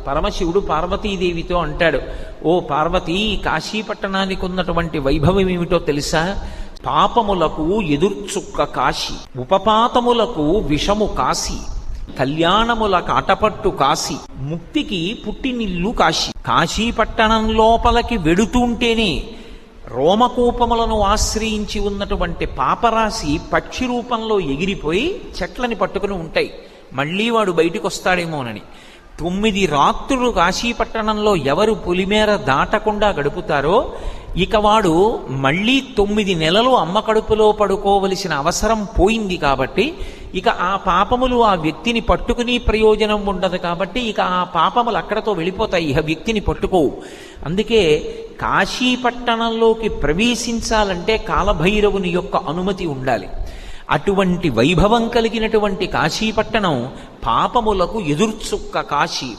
పరమశివుడు పార్వతీదేవితో అంటాడు, ఓ పార్వతీ, కాశీపట్టణానికి ఉన్నటువంటి వైభవం ఏమిటో తెలుసా? పాపములకు ఎదుర్చుక్క కాశీ, ఉపపాతములకు విషము కాశీ, కళ్యాణముల కాటపట్టు కాశీ, ముక్తికి పుట్టినిల్లు కాశీ. కాశీపట్టణం లోపలికి వెడుతుంటేనే రోమకూపములను ఆశ్రయించి ఉన్నటువంటి పాపరాశి పక్షి రూపంలో ఎగిరిపోయి చెట్లని పట్టుకుని ఉంటాయి. మళ్ళీ వాడు బయటికి వస్తాడేమోనని 9 రాత్రులు కాశీపట్టణంలో ఎవరు పొలిమేర దాటకుండా గడుపుతారో ఇక వాడు మళ్ళీ 9 నెలలు అమ్మ కడుపులో పడుకోవలసిన అవసరం పోయింది. కాబట్టి ఇక ఆ పాపములు ఆ వ్యక్తిని పట్టుకుని ప్రయోజనం ఉండదు. కాబట్టి ఇక ఆ పాపములు అక్కడతో వెళ్ళిపోతాయి, ఇక వ్యక్తిని పట్టుకోవు. అందుకే కాశీపట్టణంలోకి ప్రవేశించాలంటే కాలభైరవుని యొక్క అనుమతి ఉండాలి. అటువంటి వైభవం కలిగినటువంటి కాశీపట్టణం పాపములకు ఎదుర్చుక్క కాశీ,